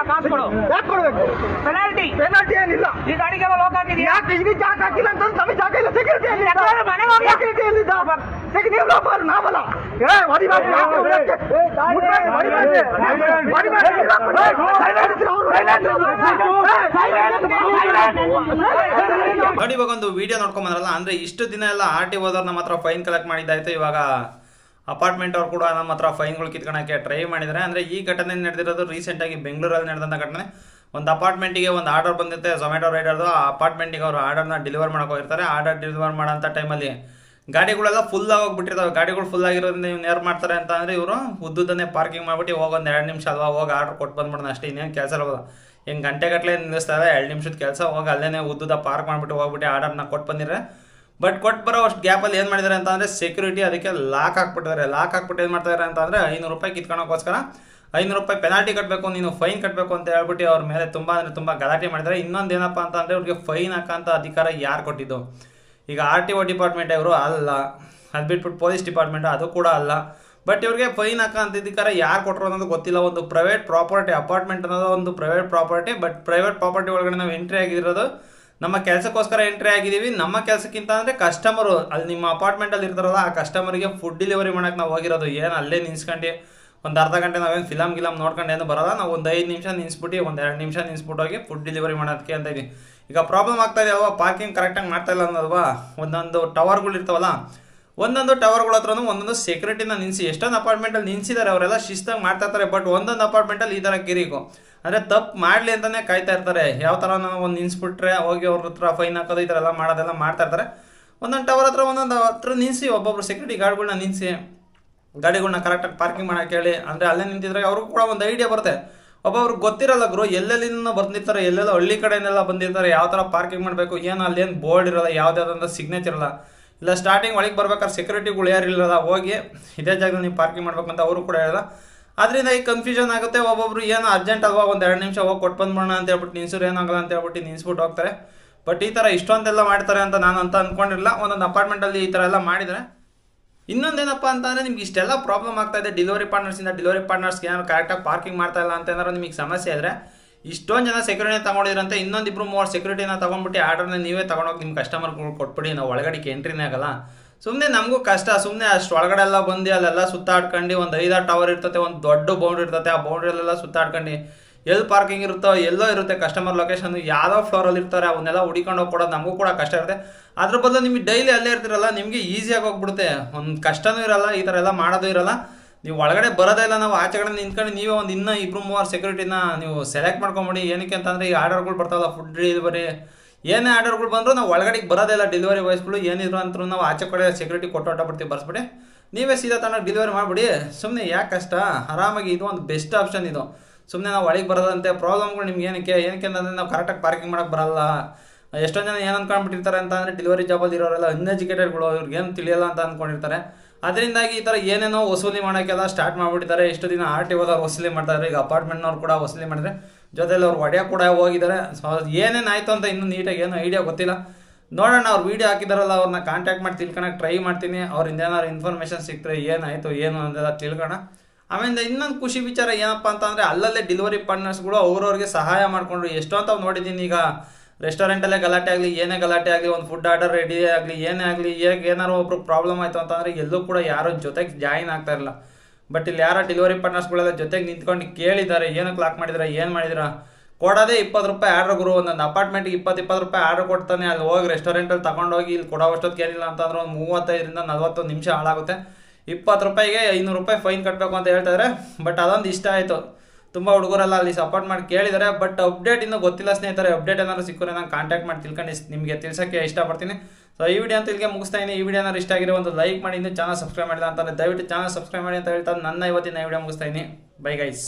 ಕಾಸು ಕೊಡು. ಯಾಕೆ ಕೊಡ್ಬೇಕು? ಪೆನಾಲ್ಟಿ ಏನಿಲ್ಲ. ಈ ಗಾಡಿಗೆಲ್ಲ ಲೋಕ್ ಹಾಕಿದ್ಯಾ? ಯಾಕೆ ಇದಕ್ಕೆ ಯಾಕೆ ಹಾಕಿಲ್ಲ ಅಂತ ನಮಗೆ ಜಾಗ ಇಲ್ಲ. ಸೆಕ್ಯೂರಿಟಿ ಮನೆ ಹೋಗಿ ನೀವು ಲೋಪರ್ ನಾವಲ್ಲ. ನೋಡಿ ಇವಾಗ ಒಂದು ವಿಡಿಯೋ ನೋಡ್ಕೊಂಡ್ ಬಂದ್ರಲ್ಲ, ಅಂದ್ರೆ ಇಷ್ಟು ದಿನ ಎಲ್ಲ RTO ಹೋದವ್ರನ್ನ ಮಾತ್ರ ಫೈನ್ ಕಲೆಕ್ಟ್ ಮಾಡಿದ್ದಾಯ್ತು. ಇವಾಗ ಅಪಾರ್ಟ್ಮೆಂಟ್ ಅವ್ರು ಕೂಡ ನಮ್ಮ ಹತ್ರ ಫೈನ್ಗಳು ಕಿತ್ಕೊಳಕ್ಕೆ ಟ್ರೈ ಮಾಡಿದ್ದಾರೆ. ಅಂದ್ರೆ ಈ ಘಟನೆ ನಡೆದಿರೋದು ರೀಸೆಂಟ್ ಆಗಿ ಬೆಂಗಳೂರಲ್ಲಿ ನಡೆದಂತ ಘಟನೆ. ಒಂದು ಅಪಾರ್ಟ್ಮೆಂಟಿಗೆ ಒಂದು ಆರ್ಡರ್ ಬಂದಿರುತ್ತೆ ಝೊಮ್ಯಾಟೊ ರೈಡರ್ದು. ಆ ಅಪಾರ್ಟ್ಮೆಂಟಿಗೆ ಅವರು ಆರ್ಡರ್ನ ಡೆಲಿವರ್ ಮಾಡಕ್ಕೆ ಹೋಗಿರ್ತಾರೆ. ಆರ್ಡರ್ ಡೆಲಿವರ್ ಮಾಡೋಂಥ ಟೈಮಲ್ಲಿ ಗಾಡಿಗಳೆಲ್ಲ ಫುಲ್ ಆಗೋಗ್ಬಿಟ್ಟಿರ್ತಾವೆ. ಗಾಡಿಗಳು ಫುಲ್ ಆಗಿರೋದ್ರಿಂದ ಇವ್ನು ಏನು ಮಾಡ್ತಾರೆ ಅಂತ ಅಂದರೆ ಇವರು ಉದ್ದುದನ್ನೇ ಪಾರ್ಕಿಂಗ್ ಮಾಡಿಬಿಟ್ಟು ಹೋಗಿ ಒಂದು 2 ನಿಮಿಷ ಅಲ್ವಾ ಹೋಗಿ ಆರ್ಡರ್ ಕೊಟ್ಟು ಬಂದ್ಬಿಡೋಣ ಅಷ್ಟೇ, ಇನ್ನೇನು ಕೆಲಸ ಇರೋಲ್ಲ. ಹೆಂಗೆ ಗಂಟೆಗಟ್ಟಲೆ ನಿಲ್ಲಿಸ್ತಾರೆ, 2 ನಿಮಿಷದ ಕೆಲಸ. ಹೋಗಿ ಅಲ್ಲೇ ಉದ್ದುದ ಪಾರ್ಕ್ ಮಾಡಿಬಿಟ್ಟು ಹೋಗ್ಬಿಟ್ಟು ಆರ್ಡರ್ನ ಕೊಟ್ಟು ಬಂದಿದ್ರೆ. ಬಟ್ ಕೊಟ್ಟು ಬರೋ ಅಷ್ಟು ಗ್ಯಾಪಲ್ಲಿ ಏನು ಮಾಡಿದ್ದಾರೆ ಅಂತ ಅಂದರೆ ಸೆಕ್ಯೂರಿಟಿ ಅದಕ್ಕೆ ಲಾಕ್ ಹಾಕ್ಬಿಟ್ಟಿದ್ದಾರೆ. ಲಾಕ್ ಹಾಕ್ಬಿಟ್ಟು ಏನು ಮಾಡ್ತಾರೆ ಅಂತ ಅಂದರೆ 500 ರೂಪಾಯಿ ಕಿತ್ಕೊಳಕ್ಕೋಸ್ಕರ 500 ರೂಪಾಯಿ ಪೆನಾಲ್ಟಿ ಕಟ್ಟಬೇಕು, ನೀನು ಫೈನ್ ಕಟ್ಟಬೇಕು ಅಂತ ಹೇಳ್ಬಿಟ್ಟು ಅವ್ರ ಮೇಲೆ ತುಂಬ ಅಂದರೆ ತುಂಬ ಗಲಾಟೆ ಮಾಡಿದ್ದಾರೆ. ಇನ್ನೊಂದು ಏನಪ್ಪ ಅಂತ ಅಂದರೆ ಅವ್ರಿಗೆ ಫೈನ್ ಹಾಕೋಂಥ ಅಧಿಕಾರ ಯಾರು ಕೊಟ್ಟಿದ್ದು? ಈಗ RTO ಡಿಪಾರ್ಟ್ಮೆಂಟ್ ಇವರು ಅಲ್ಲ, ಅದು ಬಿಟ್ಬಿಟ್ಟು ಪೊಲೀಸ್ ಡಿಪಾರ್ಟ್ಮೆಂಟ್ ಅದು ಕೂಡ ಅಲ್ಲ. ಬಟ್ ಇವ್ರಿಗೆ ಫೈನ್ ಹಾಕೋಂಥ ಅಧಿಕಾರ ಯಾರು ಕೊಟ್ಟರು ಅನ್ನೋದು ಗೊತ್ತಿಲ್ಲ. ಒಂದು ಪ್ರೈವೇಟ್ ಪ್ರಾಪರ್ಟಿ, ಅಪಾರ್ಟ್ಮೆಂಟ್ ಅನ್ನೋದು ಒಂದು private property. But private property ಒಳಗಡೆ ನಾವು ಎಂಟ್ರಿ ಆಗಿರೋದು ನಮ್ಮ ಕೆಲಸಕ್ಕೋಸ್ಕರ ಎಂಟ್ರಿ ಆಗಿದ್ದೀವಿ. ನಮ್ಮ ಕೆಲಸಕ್ಕಿಂತ ಅಂದರೆ ಕಸ್ಟಮರು ಅಲ್ಲಿ ನಿಮ್ಮ ಅಪಾರ್ಟ್ಮೆಂಟಲ್ಲಿ ಇರ್ತಾರಲ್ಲ, ಆ ಕಸ್ಟಮರಿಗೆ ಫುಡ್ ಡೆಲಿವರಿ ಮಾಡೋಕ್ಕೆ ನಾವು ಹೋಗಿರೋದು. ಏನು ಅಲ್ಲೇ ನಿನ್ಸ್ಕೊಂಡು ಒಂದು ಅರ್ಧ ಗಂಟೆ ನಾವೇನು ಫಿಲಮ್ ನೋಡ್ಕೊಂಡು ಏನು ಬರೋಲ್ಲ. ನಾವು ಒಂದು 5 ನಿಮಿಷ ನಿನ್ಸ್ಬಿಟ್ಟು ಒಂದು 2 ನಿಮಿಷ ನಿನ್ಸ್ಬಿಟ್ಟು ಹೋಗಿ ಫುಡ್ ಡೆಲಿವರಿ ಮಾಡೋದಕ್ಕೆ ಅಂತ ಇದ್ದೀವಿ. ಈಗ ಪ್ರಾಬ್ಲಮ್ ಆಗ್ತಾ ಇದೆ ಅಲ್ವಾ, ಪಾರ್ಕಿಂಗ್ ಕರೆಕ್ಟಾಗಿ ಮಾಡ್ತಾ ಇಲ್ಲ ಅನ್ನೋದಲ್ವಾ. ಒಂದೊಂದು ಟವರ್ಗಳು ಇರ್ತಾವಲ್ಲ, ಒಂದೊಂದು ಟವರ್ಗಳ ಹತ್ರನೂ ಒಂದೊಂದು ಸೆಕ್ಯೂರಿಟಿನ ನಿಲ್ಲಿಸಿ ಎಷ್ಟೊಂದು ಅಪಾರ್ಟ್ಮೆಂಟಲ್ಲಿ ನಿಲ್ಸಿದ್ದಾರೆ. ಅವರೆಲ್ಲ ಶಿಸ್ತಾಗಿ ಮಾಡ್ತಾ ಇರ್ತಾರೆ. ಬಟ್ ಒಂದೊಂದು ಅಪಾರ್ಟ್ಮೆಂಟಲ್ಲಿ ಈ ಥರ ಕಿರಿಕು ಅಂದರೆ ತಪ್ಪು ಮಾಡಲಿ ಅಂತಲೇ ಕಾಯ್ತಾ ಇರ್ತಾರೆ. ಯಾವ ಥರ ನಾವು ಒಂದು ನಿಲ್ಲಿಸ್ಬಿಟ್ರೆ ಹೋಗಿ ಅವ್ರ ಹತ್ರ ಫೈನ್ ಹಾಕೋದು ಈ ಥರ ಎಲ್ಲ ಮಾಡೋದೆಲ್ಲ ಮಾಡ್ತಾ ಇರ್ತಾರೆ. ಒಂದೊಂದು ಟವರ್ ಹತ್ರ ಒಂದೊಂದು ಹತ್ರ ನಿಲ್ಲಿಸಿ ಒಬ್ಬೊಬ್ರು ಸೆಕ್ಯೂರಿಟಿ ಗಾರ್ಡ್ಗಳನ್ನ ನಿಲ್ಲಿಸಿ ಗಾಡಿಗಳನ್ನ ಕರೆಕ್ಟಾಗಿ ಪಾರ್ಕಿಂಗ್ ಮಾಡೋಕ್ಕೆ ಹೇಳಿ. ಅಂದರೆ ಅಲ್ಲೇ ನಿಂತಿದ್ರೆ ಅವ್ರಿಗೂ ಕೂಡ ಒಂದು ಐಡಿಯಾ ಬರುತ್ತೆ. ಒಬ್ಬೊಬ್ರಿಗೆ ಗೊತ್ತಿರಲ್ಲ ಗುರು, ಎಲ್ಲೆಲ್ಲಿಂದ ಬಂದಿರ್ತಾರೆ, ಎಲ್ಲೆಲ್ಲ ಹಳ್ಳಿ ಕಡೆಯಿಂದೆಲ್ಲ ಬಂದಿರ್ತಾರೆ. ಯಾವ ಥರ ಪಾರ್ಕಿಂಗ್ ಮಾಡಬೇಕು ಏನು, ಅಲ್ಲೇನು ಬೋರ್ಡ್ ಇರೋಲ್ಲ, ಯಾವುದಾದಂಥ ಸಿಗ್ನೇಚರ್ ಇರಲ್ಲ. ಇಲ್ಲ ಸ್ಟಾರ್ಟಿಂಗ್ ಒಳಗೆ ಬರ್ಬೇಕಾದ್ರೆ ಸೆಕ್ಯೂರಿಟಿಗಳು ಯಾರು ಇರಲ್ಲ, ಹೋಗಿ ಇದೇ ಜಾಗದಲ್ಲಿ ನೀವು ಪಾರ್ಕಿಂಗ್ ಮಾಡ್ಬೇಕಂತ ಅವರು ಕೂಡ ಹೇಳಲ್ಲ. ಅದರಿಂದ ಈಗ ಕನ್ಫ್ಯೂಷನ್ ಆಗುತ್ತೆ. ಒಬ್ಬೊಬ್ರು ಏನೋ ಅರ್ಜೆಂಟ್ ಅಲ್ವಾ ಒಂದು 2 ನಿಮಿಷ ಹೋಗಿ ಕೊಟ್ಟು ಬಂದ್ಬಿಡೋಣ ಅಂತ ಹೇಳ್ಬಿಟ್ಟು ನಿನ್ಸೂರು ಏನಾಗಲ್ಲ ಅಂತ ಹೇಳ್ಬಿಟ್ಟು ನಿನ್ಸ್ಬಿಟ್ಟು ಹೋಗ್ತಾರೆ. ಬಟ್ ಈ ಥರ ಇಷ್ಟೊಂದೆಲ್ಲ ಮಾಡ್ತಾರೆ ಅಂತ ನಾನು ಅಂದ್ಕೊಂಡಿರಲಿಲ್ಲ. ಒಂದೊಂದು ಅಪಾರ್ಟ್ಮೆಂಟಲ್ಲಿ ಈ ಥರ ಎಲ್ಲ ಮಾಡಿದರೆ. ಇನ್ನೊಂದೇನಪ್ಪ ಅಂತಂದರೆ ನಿಮ್ಗೆ ಇಷ್ಟೆಲ್ಲ ಪ್ರಾಬ್ಲಮ್ ಆಗ್ತಾ ಇದೆ ಡೆಲಿವರಿ ಪಾರ್ಟ್ನರ್ಸ್ಗೆ ಏನಾದ್ರು ಕರೆಕ್ಟಾಗಿ ಪಾರ್ಕಿಂಗ್ ಮಾಡ್ತಾ ಇಲ್ಲ ಅಂತ ಏನಾದ್ರು ನಿಮಗೆ ಸಮಸ್ಯೆ ಇದ್ದರೆ, ಇಷ್ಟೊಂದು ಜನ ಸೆಕ್ಯೂರಿಟಿನ ತೊಗೊಂಡಿರಂತೆ ಇನ್ನೊಂದು 2-3 ಸೆಕ್ಯೂರಿಟಿನ ತೊಗೊಂಡ್ಬಿಟ್ಟು ಆರ್ಡರ್ನ ನೀವೇ ತೊಗೊಂಡೋಗಿ ನಿಮ್ಮ ಕಸ್ಟಮರ್ಗಳು ಕೊಟ್ಬಿಡಿ. ನಾವು ಒಳಗಡೆಗೆ ಎಂಟ್ರಿನೇ ಆಗಲ್ಲ. ಸುಮ್ಮನೆ ನಮಗೂ ಕಷ್ಟ. ಸುಮ್ಮನೆ ಅಷ್ಟು ಒಳಗಡೆ ಎಲ್ಲ ಬಂದು ಅಲ್ಲೆಲ್ಲ ಸುತ್ತಾಡ್ಕೊಂಡು ಒಂದು 5-6 ಟವರ್ ಇರ್ತದೆ, ಒಂದು ದೊಡ್ಡ ಬೌಂಡ್ರಿ ಇರ್ತದೆ. ಆ ಬೌಂಡ್ರಿಯಲ್ಲೆಲ್ಲ ಸುತ್ತಾಡ್ಕೊಂಡು ಎಲ್ಲಿ ಪಾರ್ಕಿಂಗ್ ಇರುತ್ತೋ ಎಲ್ಲೋ ಇರುತ್ತೆ ಕಸ್ಟಮರ್ ಲೊಕೇಶನ್, ಯಾವುದೋ ಫ್ಲೋರಲ್ಲಿ ಇರ್ತಾರೆ. ಅವನ್ನೆಲ್ಲ ಹುಡಿಕೊಂಡು ಹೋಗ್ಕೊಡೋದು ನಮಗೂ ಕೂಡ ಕಷ್ಟ ಇರುತ್ತೆ. ಅದ್ರ ಬದಲು ನಿಮಗೆ ಡೈಲಿ ಅಲ್ಲೇ ಇರ್ತಿರಲ್ಲ, ನಿಮಗೆ ಈಸಿಯಾಗಿ ಹೋಗ್ಬಿಡುತ್ತೆ. ಒಂದು ಕಷ್ಟನೂ ಇರಲ್ಲ, ಈ ಥರ ಎಲ್ಲ ಮಾಡೋದು ಇರಲ್ಲ. ನೀವು ಒಳಗಡೆ ಬರೋದೇ ಇಲ್ಲ, ನಾವು ಆಚೆ ಕಡೆ ನಿಂತ್ಕೊಂಡು ನೀವೇ ಒಂದು ಇನ್ನೂ 2-3 ಸೆಕ್ಯೂರಿಟಿನ ನೀವು ಸೆಲೆಕ್ಟ್ ಮಾಡ್ಕೊಂಬಿಡಿ. ಏನಕ್ಕೆ ಅಂತಂದರೆ ಈ ಆರ್ಡರ್ಗಳು ಬರ್ತಾವಲ್ಲ, ಫುಡ್ ಡೆಲಿವರಿ ಏನೇ ಆರ್ಡರ್ಗಳು ಬಂದರೂ ನಾವು ಒಳಗಡೆಗೆ ಬರೋದೇ ಇಲ್ಲ. ಡೆಲಿವರಿ ಬಾಯ್ಸ್ಗಳು ಏನಿದ್ರು ಅಂತೂ ನಾವು ಆಚೆ ಕಡೆ ಸೆಕ್ಯೂರಿಟಿ ಕೊಟ್ಟೋಗ್ಬಿಡ್ತೀವಿ, ಬರ್ಸ್ಬಿಟ್ಟು ನೀವೇ ಸೀದಾ ತನಕ ಡೆಲಿವರಿ ಮಾಡಿಬಿಡಿ. ಸುಮ್ಮನೆ ಯಾಕೆ ಕಷ್ಟ, ಆರಾಮಾಗಿ ಇದು ಒಂದು ಬೆಸ್ಟ್ ಆಪ್ಷನ್ ಇದು. ಸುಮ್ಮನೆ ನಾವು ಒಳಗೆ ಬರೋದಂತೆ ಪ್ರಾಬ್ಲಮ್ಗಳು ನಿಮ್ಗೆ ಏನಕ್ಕೆ ಅಂತಂದರೆ ನಾವು ಕರೆಕ್ಟಾಗಿ ಪಾರ್ಕಿಂಗ್ ಮಾಡೋಕ್ಕೆ ಬರಲ್ಲ. ಎಷ್ಟೊಂದು ಜನ ಏನು ಅಂದ್ಕೊಂಡ್ಬಿಟ್ಟಿರ್ತಾರೆ ಅಂತ ಅಂದರೆ ಡೆಲಿವರಿ ಜಾಬಲ್ಲಿ ಇರೋರೆಲ್ಲ ಅನ್ಎಜುಕೇಟೆಡ್ಗಳು, ಇವ್ರಿಗೇನು ತಿಳಿಯಲ್ಲ ಅಂತ ಅಂದ್ಕೊಂಡಿರ್ತಾರೆ. ಅದರಿಂದಾಗಿ ಈ ಥರ ಏನೇನೋ ವಸೂಲಿ ಮಾಡೋಕ್ಕೆಲ್ಲ ಸ್ಟಾರ್ಟ್ ಮಾಡಿಬಿಟ್ಟಿದ್ದಾರೆ. ಇಷ್ಟು ದಿನ RTOದವ್ರು ವಸೂಲಿ ಮಾಡ್ತಾರೆ, ಈಗ ಅಪಾರ್ಟ್ಮೆಂಟ್ನವ್ರು ಕೂಡ ವಸೂಲಿ ಮಾಡಿದ್ರೆ, ಜೊತೆಲಿ ಅವ್ರು ಒಡೆಯ ಕೂಡ ಹೋಗಿದ್ದಾರೆ. ಸೊ ಏನೇನಾಯಿತು ಅಂತ ಇನ್ನೂ ನೀಟಾಗಿ ಏನೂ ಐಡಿಯಾ ಗೊತ್ತಿಲ್ಲ. ನೋಡೋಣ, ಅವ್ರು ವೀಡಿಯೋ ಹಾಕಿದಾರಲ್ಲ, ಅವ್ರನ್ನ ಕಾಂಟ್ಯಾಕ್ಟ್ ಮಾಡಿ ತಿಳ್ಕೊಳಕ್ಕೆ ಟ್ರೈ ಮಾಡ್ತೀನಿ. ಅವ್ರಿಂದ ಏನಾದ್ರು ಇನ್ಫಾರ್ಮೇಷನ್ ಸಿಕ್ಕರೆ ಏನಾಯಿತು ಏನು ಅಂತೆಲ್ಲ ತಿಳ್ಕೋಣ. ಆಮೇಲೆ ಇನ್ನೊಂದು ಖುಷಿ ವಿಚಾರ ಏನಪ್ಪ ಅಂತಂದರೆ ಅಲ್ಲಲ್ಲೇ ಡೆಲಿವರಿ ಪಾರ್ಟ್ನರ್ಸ್ಗಳು ಅವ್ರವ್ರಿಗೆ ಸಹಾಯ ಮಾಡಿಕೊಂಡ್ರು. ಎಷ್ಟೋ ಅಂತ ನೋಡಿದ್ದೀನಿ. ಈಗ ರೆಸ್ಟೋರೆಂಟಲ್ಲೇ ಗಲಾಟೆ ಆಗಲಿ, ಏನೇ ಗಲಾಟೆ ಆಗಲಿ, ಒಂದು ಫುಡ್ ಆರ್ಡರ್ ರೆಡಿ ಆಗಲಿ, ಏನೇ ಆಗಲಿ, ಏನಾರು ಒಬ್ರು ಪ್ರಾಬ್ಲಮ್ ಆಯಿತು ಅಂತಂದರೆ ಎಲ್ಲೂ ಕೂಡ ಯಾರೋ ಜೊತೆಗೆ ಜಾಯಿನ್ ಆಗ್ತಾ ಇರಲ್ಲ. ಬಟ್ ಇಲ್ಲಿ ಯಾರೋ ಡೆಲಿವರಿ ಪಾರ್ಟ್ನರ್ಸ್ಗಳೆಲ್ಲ ಜೊತೆಗೆ ನಿಂತ್ಕೊಂಡು ಕೇಳಿದ್ದಾರೆ, ಏನಕ್ಕೆ ಲಾಕ್ ಮಾಡಿದ್ರೆ, ಏನು ಮಾಡಿದಿರಾ, ಕೊಡೋದೇ 20 ರೂಪಾಯಿ ಆರ್ಡ್ರ್ ಗುರು. ಒಂದೊಂದು ಅಪಾರ್ಟ್ಮೆಂಟ್ಗೆ 20 ರೂಪಾಯಿ ಆರ್ಡ್ರ್ ಕೊಡ್ತಾನೆ. ಅಲ್ಲಿ ಹೋಗಿ ರೆಸ್ಟೋರೆಂಟಲ್ಲಿ ತೊಗೊಂಡೋಗಿ ಇಲ್ಲಿ ಕೊಡೋವಷ್ಟೊತ್ತು ಏನಿಲ್ಲ ಅಂತಂದ್ರೆ ಒಂದು 35ರಿಂದ 40 ನಿಮಿಷ ಹಾಳಾಗುತ್ತೆ. 20 ರೂಪಾಯಿಗೆ 500 ರೂಪಾಯಿ ಫೈನ್ ಕಟ್ಟಬೇಕು ಅಂತ ಹೇಳ್ತಾರೆ. ಬಟ್ ಅದೊಂದು ಇಷ್ಟ ಆಯಿತು. ತುಂಬ ಹುಡುಗರೆಲ್ಲ ಅಲ್ಲಿ ಸಪೋರ್ಟ್ ಮಾಡಿ ಕೇಳಿದ್ದಾರೆ. ಬಟ್ ಅಪ್ಡೇಟ್ ಇನ್ನೂ ಗೊತ್ತಿಲ್ಲ ಸ್ನೇಹಿತರೆ. ಅಪ್ಡೇಟ್ ಏನಾದ್ರು ಸಿಕ್ಕರೆ ನಾನು ಕಾಂಟ್ಯಾಕ್ಟ್ ಮಾಡಿ ತಿಳ್ಕೊಂಡು ನಿಮಗೆ ತಿಳಿಸೋಕ್ಕೆ ಇಷ್ಟಪಡ್ತೀನಿ. ಸೊ ಈ ವಿಡಿಯೋ ಅಂತ ಇಲ್ಲಿಗೆ ಮುಗಿಸ್ತಾ ಇದ್ದೀನಿ. ಈ ವಿಡಿಯೋ ಏನಾದ್ರು ಇಷ್ಟ ಆಗಿರೋ ಒಂದು ಲೈಕ್ ಮಾಡಿ, ಇನ್ನೂ ಚಾನಲ್ ಸಬ್ಸ್ಕ್ರೈಬ್ ಮಾಡಿಲ್ಲ ಅಂತಂದರೆ ದಯವಿಟ್ಟು ಚಾನಲ್ ಸಬ್ಸ್ಕ್ರೈಬ್ ಮಾಡಿ ಅಂತ ಹೇಳ್ತಾ ನನ್ನ ಇವತ್ತಿನ ವಿಡಿಯೋ ಮುಗಿಸ್ತಾ ಇದ್ದೀನಿ. Bye guys.